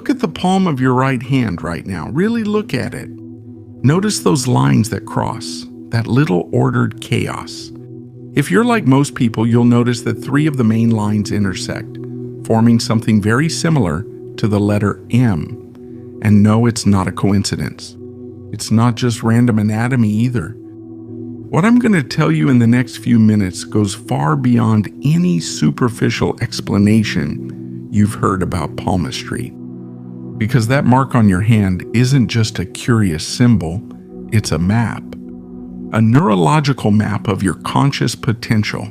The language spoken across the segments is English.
look at the palm of your right hand right now. Really look at it. Notice those lines that cross, that little ordered chaos. If you're like most people, you'll notice that 3 of the main lines intersect, forming something very similar to the letter M. And no, it's not a coincidence. It's not just random anatomy either. What I'm going to tell you in the next few minutes goes far beyond any superficial explanation you've heard about palmistry. Because that mark on your hand isn't just a curious symbol, it's a map. A neurological map of your conscious potential,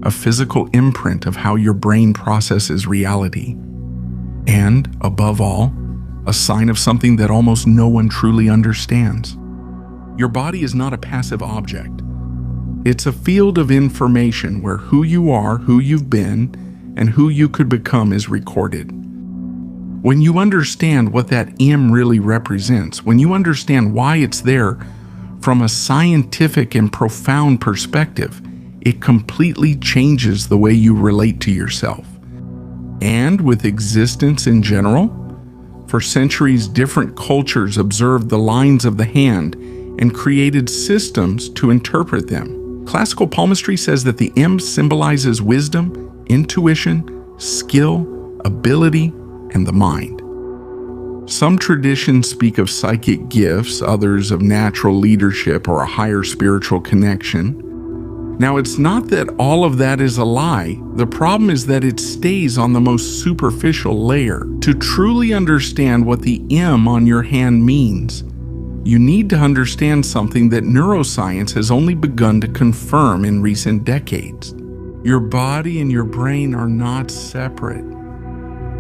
a physical imprint of how your brain processes reality, and, above all, a sign of something that almost no one truly understands. Your body is not a passive object. It's a field of information where who you are, who you've been, and who you could become is recorded. When you understand what that M really represents, when you understand why it's there from a scientific and profound perspective, it completely changes the way you relate to yourself. And with existence in general, for centuries, different cultures observed the lines of the hand and created systems to interpret them. Classical palmistry says that the M symbolizes wisdom, intuition, skill, ability, and the mind. Some traditions speak of psychic gifts, others of natural leadership or a higher spiritual connection. Now, it's not that all of that is a lie. The problem is that it stays on the most superficial layer. To truly understand what the M on your hand means, you need to understand something that neuroscience has only begun to confirm in recent decades. Your body and your brain are not separate.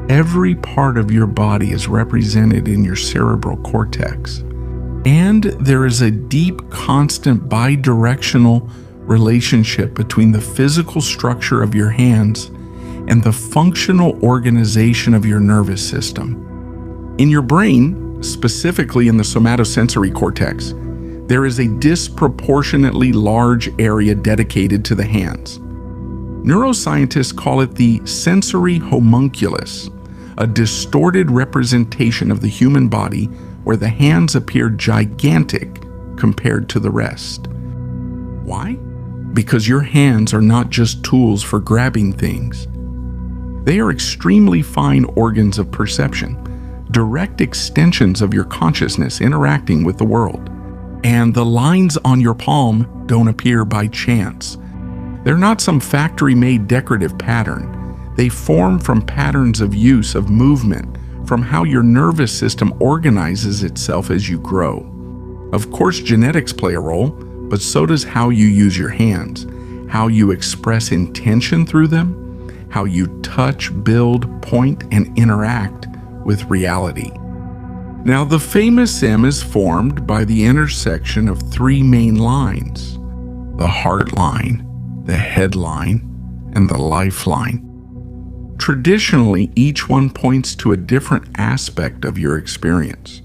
Every part of your body is represented in your cerebral cortex. And there is a deep, constant, bidirectional relationship between the physical structure of your hands and the functional organization of your nervous system. In your brain, specifically in the somatosensory cortex, there is a disproportionately large area dedicated to the hands. Neuroscientists call it the sensory homunculus, a distorted representation of the human body where the hands appear gigantic compared to the rest. Why? Because your hands are not just tools for grabbing things. They are extremely fine organs of perception, direct extensions of your consciousness interacting with the world. And the lines on your palm don't appear by chance. They're not some factory-made decorative pattern. They form from patterns of use, of movement, from how your nervous system organizes itself as you grow. Of course, genetics play a role, but so does how you use your hands, how you express intention through them, how you touch, build, point, and interact with reality. Now, the famous M is formed by the intersection of 3 main lines: the heart line, the head line, and the lifeline. Traditionally, each one points to a different aspect of your experience.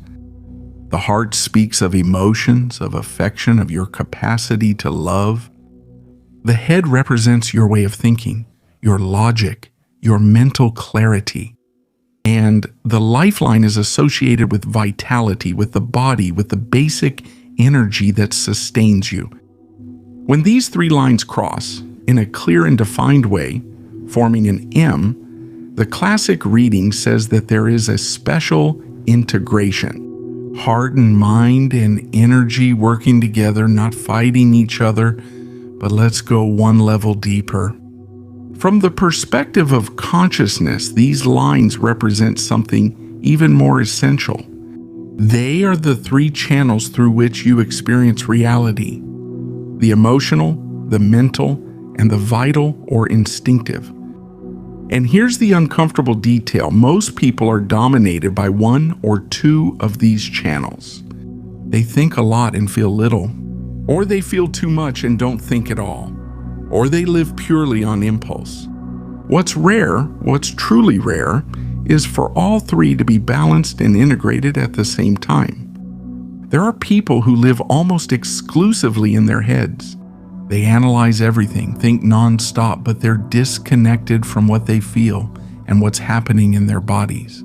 The heart speaks of emotions, of affection, of your capacity to love. The head represents your way of thinking, your logic, your mental clarity. And the lifeline is associated with vitality, with the body, with the basic energy that sustains you. When these 3 lines cross in a clear and defined way, forming an M, the classic reading says that there is a special integration. Heart and mind and energy working together, not fighting each other, but let's go one level deeper. From the perspective of consciousness, these lines represent something even more essential. They are the 3 channels through which you experience reality: the emotional, the mental, and the vital or instinctive. And here's the uncomfortable detail: most people are dominated by 1 or 2 of these channels. They think a lot and feel little, or they feel too much and don't think at all, or they live purely on impulse. What's rare, what's truly rare, is for all 3 to be balanced and integrated at the same time. There are people who live almost exclusively in their heads. They analyze everything, think nonstop, but they're disconnected from what they feel and what's happening in their bodies.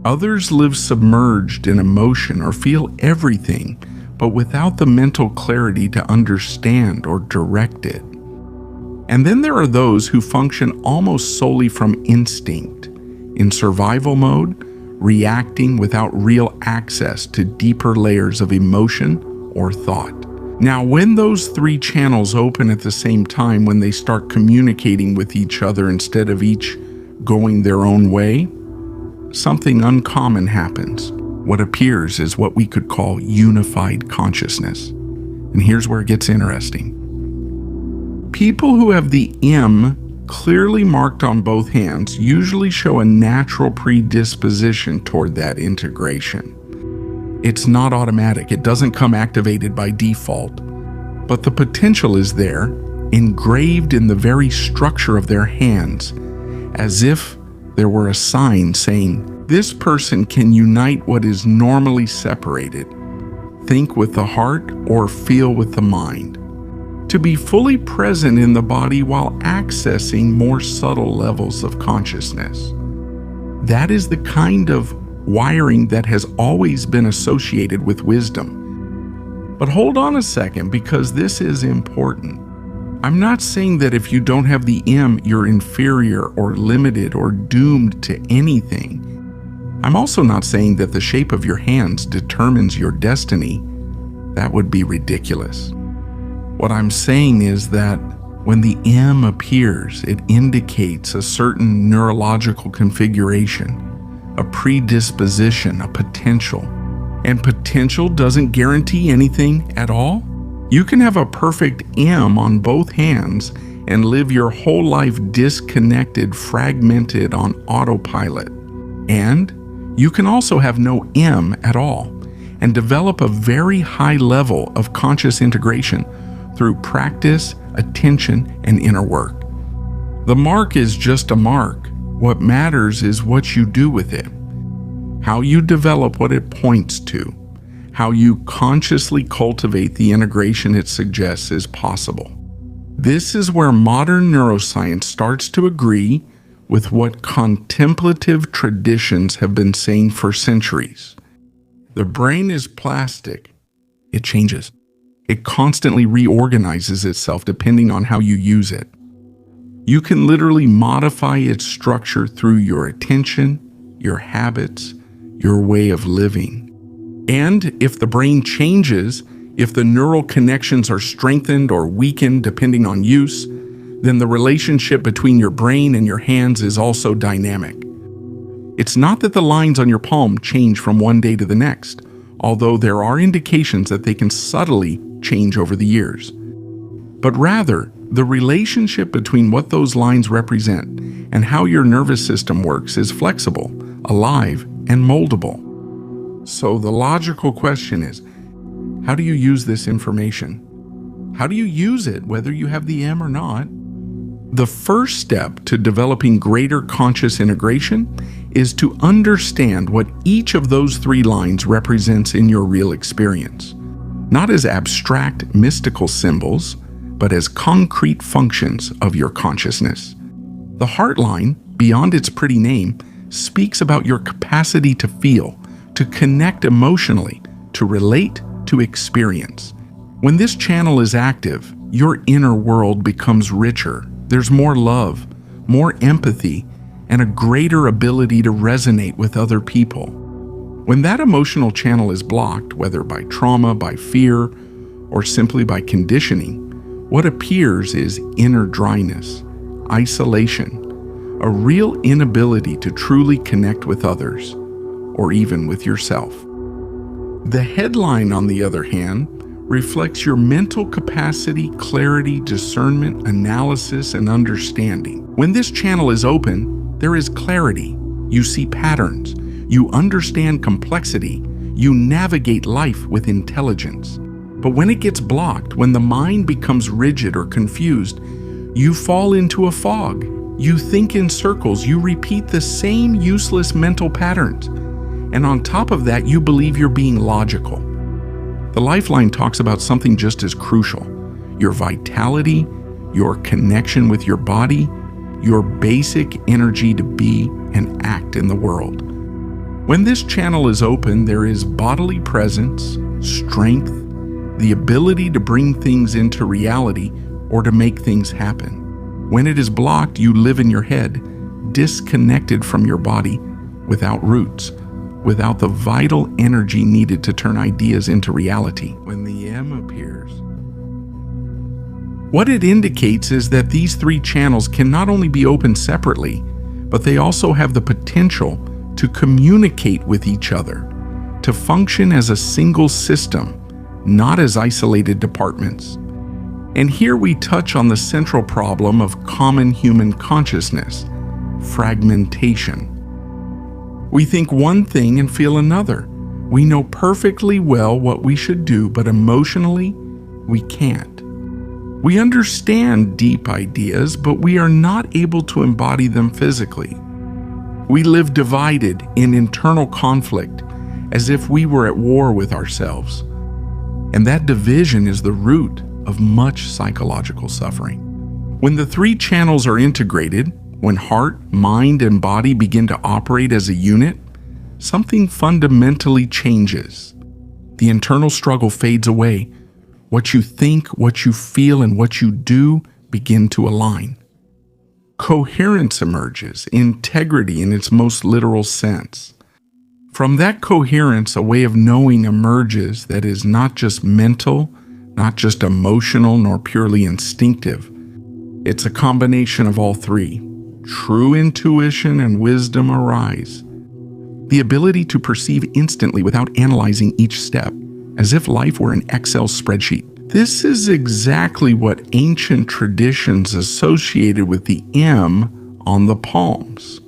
Others live submerged in emotion or feel everything, but without the mental clarity to understand or direct it. And then there are those who function almost solely from instinct, in survival mode, reacting without real access to deeper layers of emotion or thought. Now, when those three channels open at the same time, when they start communicating with each other instead of each going their own way, something uncommon happens. What appears is what we could call unified consciousness. And here's where it gets interesting. People who have the M clearly marked on both hands usually show a natural predisposition toward that integration. It's not automatic. It doesn't come activated by default. But the potential is there, engraved in the very structure of their hands, as if there were a sign saying, this person can unite what is normally separated, think with the heart or feel with the mind, to be fully present in the body while accessing more subtle levels of consciousness. That is the kind of wiring that has always been associated with wisdom. But hold on a second, because this is important. I'm not saying that if you don't have the M, you're inferior or limited or doomed to anything. I'm also not saying that the shape of your hands determines your destiny. That would be ridiculous. What I'm saying is that when the M appears, it indicates a certain neurological configuration, a predisposition, a potential. And potential doesn't guarantee anything at all. You can have a perfect M on both hands and live your whole life disconnected, fragmented on autopilot. And you can also have no M at all and develop a very high level of conscious integration through practice, attention, and inner work. The mark is just a mark. What matters is what you do with it, how you develop what it points to, how you consciously cultivate the integration it suggests is possible. This is where modern neuroscience starts to agree with what contemplative traditions have been saying for centuries. The brain is plastic. It changes. It constantly reorganizes itself depending on how you use it. You can literally modify its structure through your attention, your habits, your way of living. And if the brain changes, if the neural connections are strengthened or weakened depending on use, then the relationship between your brain and your hands is also dynamic. It's not that the lines on your palm change from one day to the next, although there are indications that they can subtly change over the years. But rather, the relationship between what those lines represent and how your nervous system works is flexible, alive, and moldable. So the logical question is, how do you use this information? How do you use it whether you have the M or not? The first step to developing greater conscious integration is to understand what each of those three lines represents in your real experience, not as abstract mystical symbols, but as concrete functions of your consciousness. The heart line, beyond its pretty name, speaks about your capacity to feel, to connect emotionally, to relate, to experience. When this channel is active, your inner world becomes richer. There's more love, more empathy, and a greater ability to resonate with other people. When that emotional channel is blocked, whether by trauma, by fear, or simply by conditioning, what appears is inner dryness, isolation, a real inability to truly connect with others, or even with yourself. The headline, on the other hand, reflects your mental capacity, clarity, discernment, analysis, and understanding. When this channel is open, there is clarity. You see patterns. You understand complexity. You navigate life with intelligence. But when it gets blocked, when the mind becomes rigid or confused, you fall into a fog. You think in circles. You repeat the same useless mental patterns. And on top of that, you believe you're being logical. The lifeline talks about something just as crucial: your vitality, your connection with your body, your basic energy to be and act in the world. When this channel is open, there is bodily presence, strength, the ability to bring things into reality or to make things happen. When it is blocked, you live in your head, disconnected from your body, without roots, without the vital energy needed to turn ideas into reality. When the M appears, what it indicates is that these three channels can not only be opened separately, but they also have the potential to communicate with each other, to function as a single system, not as isolated departments. And here we touch on the central problem of common human consciousness: fragmentation. We think one thing and feel another. We know perfectly well what we should do, but emotionally, we can't. We understand deep ideas, but we are not able to embody them physically. We live divided in internal conflict, as if we were at war with ourselves. And that division is the root of much psychological suffering. When the three channels are integrated, when heart, mind, and body begin to operate as a unit, something fundamentally changes. The internal struggle fades away. What you think, what you feel, and what you do begin to align. Coherence emerges, integrity in its most literal sense. From that coherence, a way of knowing emerges that is not just mental, not just emotional, nor purely instinctive. It's a combination of all three. True intuition and wisdom arise. The ability to perceive instantly without analyzing each step, as if life were an Excel spreadsheet. This is exactly what ancient traditions associated with the M on the palms.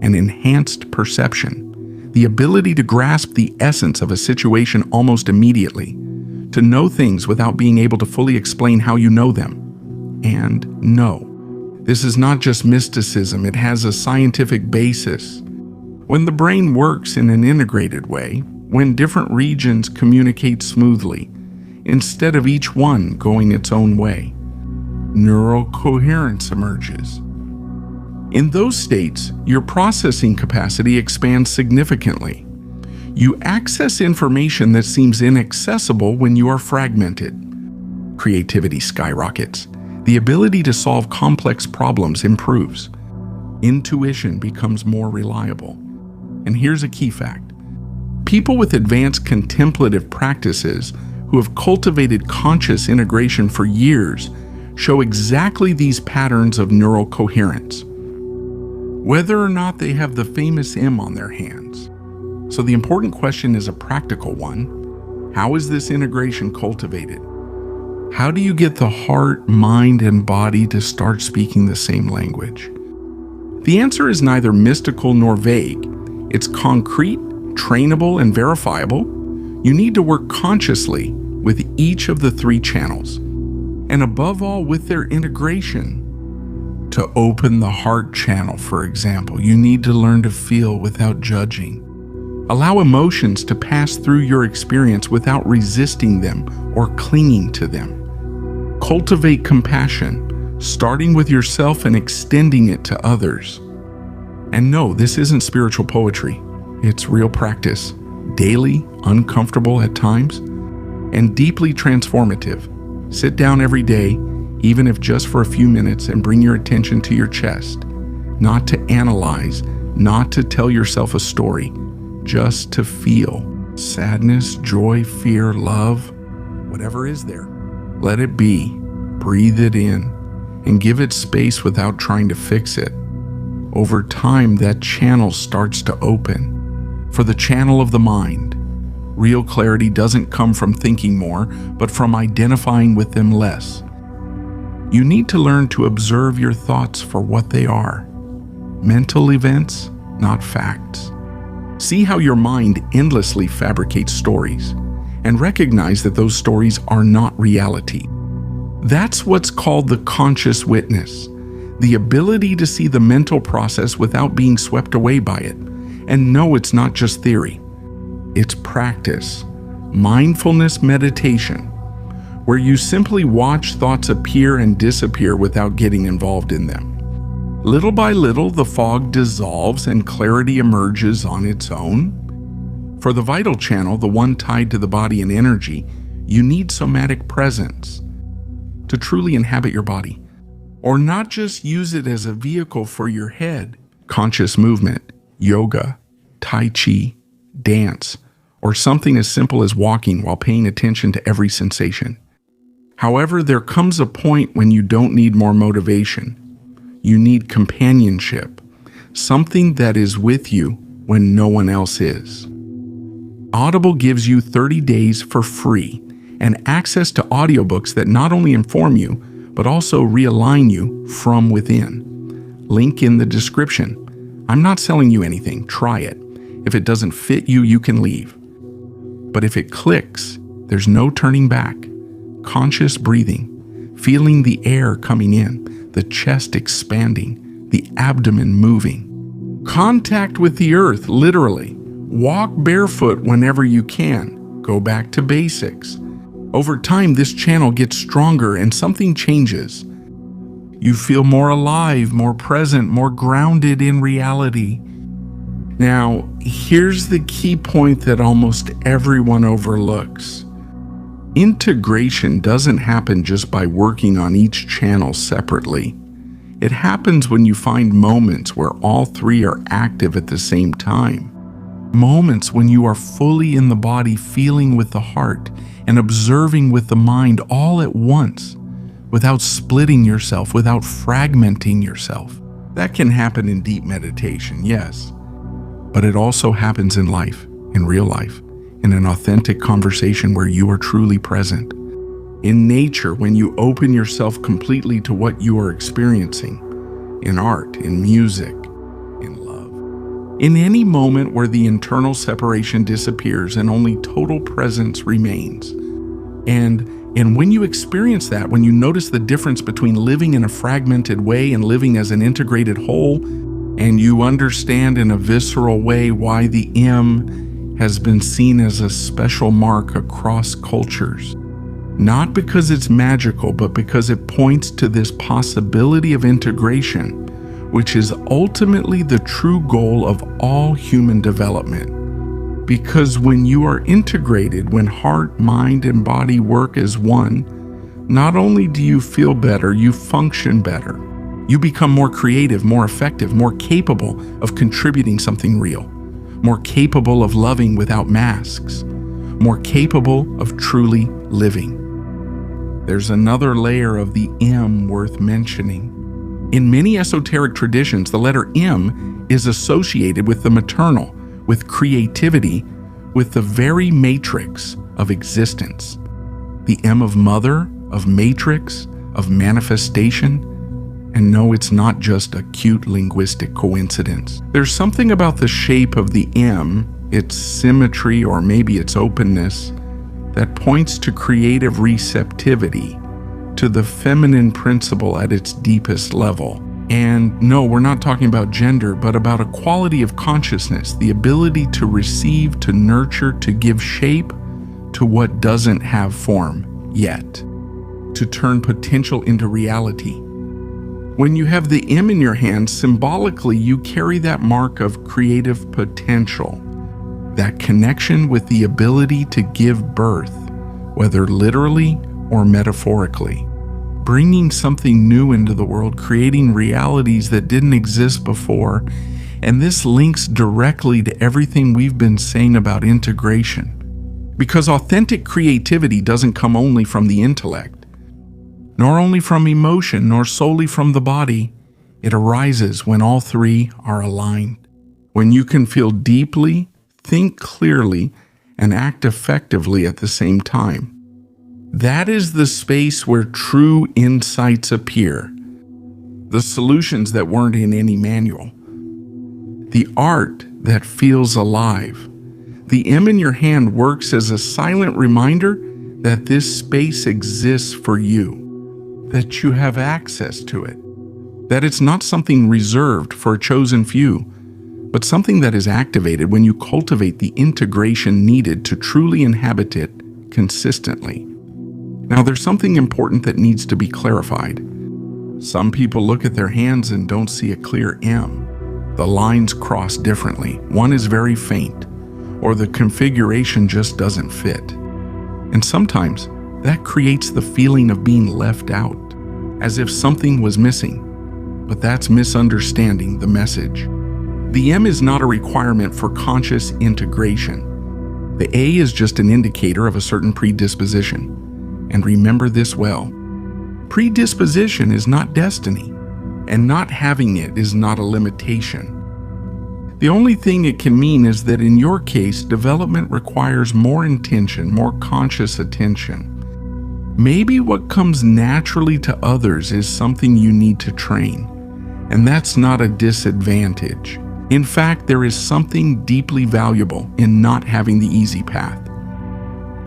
An enhanced perception, the ability to grasp the essence of a situation almost immediately, to know things without being able to fully explain how you know them. And no, this is not just mysticism, it has a scientific basis. When the brain works in an integrated way, when different regions communicate smoothly, instead of each one going its own way, neural coherence emerges. In those states, your processing capacity expands significantly. You access information that seems inaccessible when you are fragmented. Creativity skyrockets. The ability to solve complex problems improves. Intuition becomes more reliable. And here's a key fact. People with advanced contemplative practices who have cultivated conscious integration for years show exactly these patterns of neural coherence, whether or not they have the famous M on their hands. So the important question is a practical one. How is this integration cultivated? How do you get the heart, mind, and body to start speaking the same language? The answer is neither mystical nor vague. It's concrete, trainable, and verifiable. You need to work consciously with each of the three channels, and above all with their integration. To open the heart channel, for example, you need to learn to feel without judging. Allow emotions to pass through your experience without resisting them or clinging to them. Cultivate compassion, starting with yourself and extending it to others. And no, this isn't spiritual poetry. It's real practice, daily, uncomfortable at times, and deeply transformative. Sit down every day, even if just for a few minutes, and bring your attention to your chest. Not to analyze, not to tell yourself a story, just to feel. Sadness, joy, fear, love, whatever is there. Let it be. Breathe it in, and give it space without trying to fix it. Over time, that channel starts to open. For the channel of the mind, real clarity doesn't come from thinking more, but from identifying with them less. You need to learn to observe your thoughts for what they are. Mental events, not facts. See how your mind endlessly fabricates stories, and recognize that those stories are not reality. That's what's called the conscious witness, the ability to see the mental process without being swept away by it. And no, it's not just theory. It's practice, mindfulness meditation, where you simply watch thoughts appear and disappear without getting involved in them. Little by little, the fog dissolves and clarity emerges on its own. For the vital channel, the one tied to the body and energy, you need somatic presence to truly inhabit your body, or not just use it as a vehicle for your head. Conscious movement, yoga, tai chi, dance, or something as simple as walking while paying attention to every sensation. However, there comes a point when you don't need more motivation. You need companionship, something that is with you when no one else is. Audible gives you 30 days for free and access to audiobooks that not only inform you, but also realign you from within. Link in the description. I'm not selling you anything. Try it. If it doesn't fit you, you can leave. But if it clicks, there's no turning back. Conscious breathing, feeling the air coming in, the chest expanding, the abdomen moving. Contact with the earth, literally. Walk barefoot whenever you can. Go back to basics. Over time, this channel gets stronger and something changes. You feel more alive, more present, more grounded in reality. Now, here's the key point that almost everyone overlooks. Integration doesn't happen just by working on each channel separately. It happens when you find moments where all three are active at the same time. Moments when you are fully in the body, feeling with the heart and observing with the mind all at once, without splitting yourself, without fragmenting yourself. That can happen in deep meditation, yes. But it also happens in life, in real life, in an authentic conversation where you are truly present. In nature, when you open yourself completely to what you are experiencing. In art, in music, in love. In any moment where the internal separation disappears and only total presence remains. And when you experience that, when you notice the difference between living in a fragmented way and living as an integrated whole, and you understand in a visceral way why the M has been seen as a special mark across cultures. Not because it's magical, but because it points to this possibility of integration, which is ultimately the true goal of all human development. Because when you are integrated, when heart, mind, and body work as one, not only do you feel better, you function better. You become more creative, more effective, more capable of contributing something real, more capable of loving without masks, more capable of truly living. There's another layer of the M worth mentioning. In many esoteric traditions, the letter M is associated with the maternal, with creativity, with the very matrix of existence. The M of mother, of matrix, of manifestation. And no, it's not just a cute linguistic coincidence. There's something about the shape of the M, its symmetry or maybe its openness, that points to creative receptivity, to the feminine principle at its deepest level. And no, we're not talking about gender, but about a quality of consciousness, the ability to receive, to nurture, to give shape to what doesn't have form yet, to turn potential into reality. When you have the M in your hand, symbolically, you carry that mark of creative potential, that connection with the ability to give birth, whether literally or metaphorically, bringing something new into the world, creating realities that didn't exist before. And this links directly to everything we've been saying about integration. Because authentic creativity doesn't come only from the intellect, nor only from emotion, nor solely from the body. It arises when all three are aligned. When you can feel deeply, think clearly, and act effectively at the same time. That is the space where true insights appear. The solutions that weren't in any manual. The art that feels alive. The M in your hand works as a silent reminder that this space exists for you. That you have access to it, that it's not something reserved for a chosen few, but something that is activated when you cultivate the integration needed to truly inhabit it consistently. Now, there's something important that needs to be clarified. Some people look at their hands and don't see a clear M. The lines cross differently. One is very faint, or the configuration just doesn't fit. And sometimes that creates the feeling of being left out, as if something was missing. But that's misunderstanding the message. The M is not a requirement for conscious integration. The A is just an indicator of a certain predisposition. And remember this well. Predisposition is not destiny, and not having it is not a limitation. The only thing it can mean is that in your case, development requires more intention, more conscious attention. Maybe what comes naturally to others is something you need to train, and that's not a disadvantage. In fact, there is something deeply valuable in not having the easy path.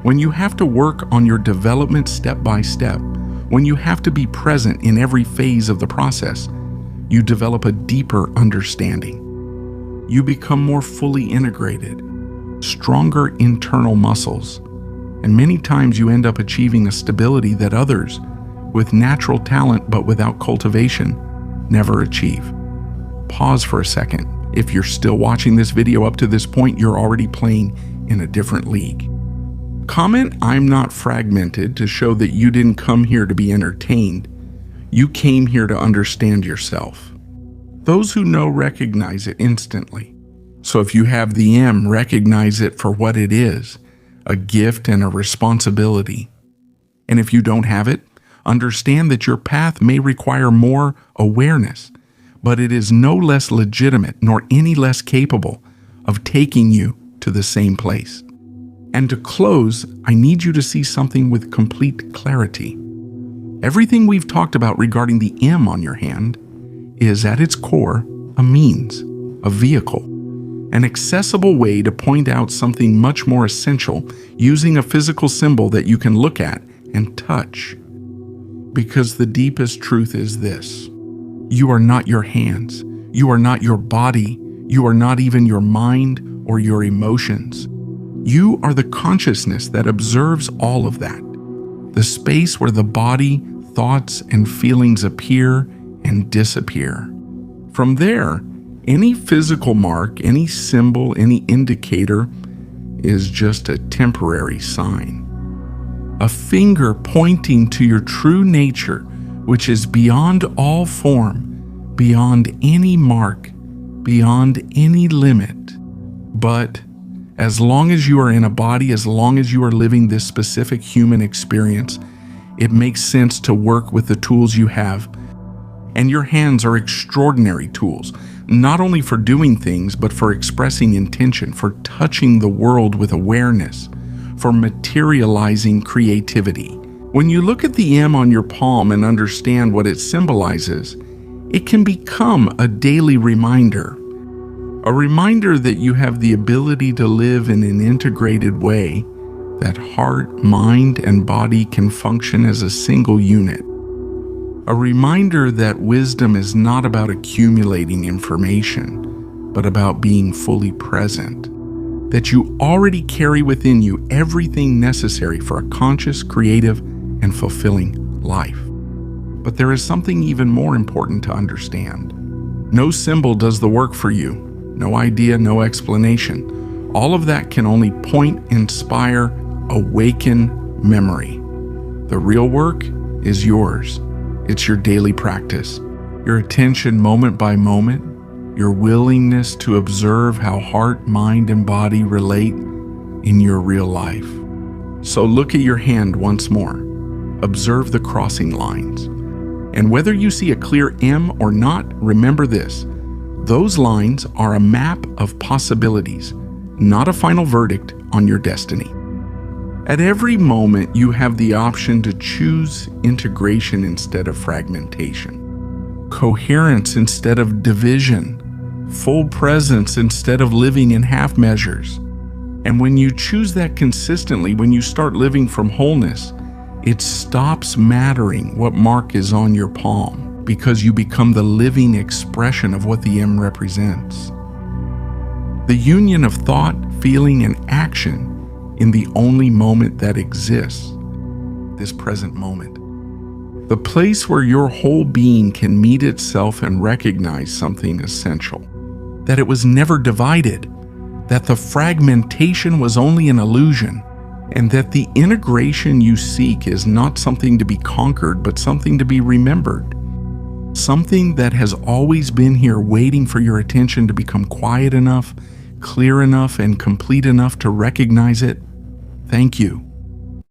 When you have to work on your development step by step, when you have to be present in every phase of the process, you develop a deeper understanding. You become more fully integrated, stronger internal muscles, and many times you end up achieving a stability that others, with natural talent but without cultivation, never achieve. Pause for a second. If you're still watching this video up to this point, you're already playing in a different league. Comment "I'm not fragmented" to show that you didn't come here to be entertained. You came here to understand yourself. Those who know recognize it instantly. So if you have the M, recognize it for what it is, a gift and a responsibility. And if you don't have it, understand that your path may require more awareness, but it is no less legitimate nor any less capable of taking you to the same place. And to close, I need you to see something with complete clarity. Everything we've talked about regarding the M on your hand is at its core a means, a vehicle, an accessible way to point out something much more essential using a physical symbol that you can look at and touch. Because the deepest truth is this: you are not your hands, you are not your body, you are not even your mind or your emotions. You are the consciousness that observes all of that, the space where the body, thoughts, and feelings appear and disappear. From there, any physical mark, any symbol, any indicator is just a temporary sign. A finger pointing to your true nature, which is beyond all form, beyond any mark, beyond any limit. But as long as you are in a body, as long as you are living this specific human experience, it makes sense to work with the tools you have. And your hands are extraordinary tools, not only for doing things, but for expressing intention, for touching the world with awareness, for materializing creativity. When you look at the M on your palm and understand what it symbolizes, it can become a daily reminder. A reminder that you have the ability to live in an integrated way, that heart, mind, and body can function as a single unit. A reminder that wisdom is not about accumulating information, but about being fully present. That you already carry within you everything necessary for a conscious, creative, and fulfilling life. But there is something even more important to understand. No symbol does the work for you. No idea, no explanation. All of that can only point, inspire, awaken memory. The real work is yours. It's your daily practice, your attention moment by moment, your willingness to observe how heart, mind, and body relate in your real life. So look at your hand once more. Observe the crossing lines. And whether you see a clear M or not, remember this: those lines are a map of possibilities, not a final verdict on your destiny. At every moment, you have the option to choose integration instead of fragmentation, coherence instead of division, full presence instead of living in half measures. And when you choose that consistently, when you start living from wholeness, it stops mattering what mark is on your palm, because you become the living expression of what the M represents. The union of thought, feeling, and action in the only moment that exists, this present moment. the place where your whole being can meet itself and recognize something essential, that it was never divided, that the fragmentation was only an illusion, and that the integration you seek is not something to be conquered, but something to be remembered. Something that has always been here waiting for your attention to become quiet enough, clear enough, and complete enough to recognize it. Thank you.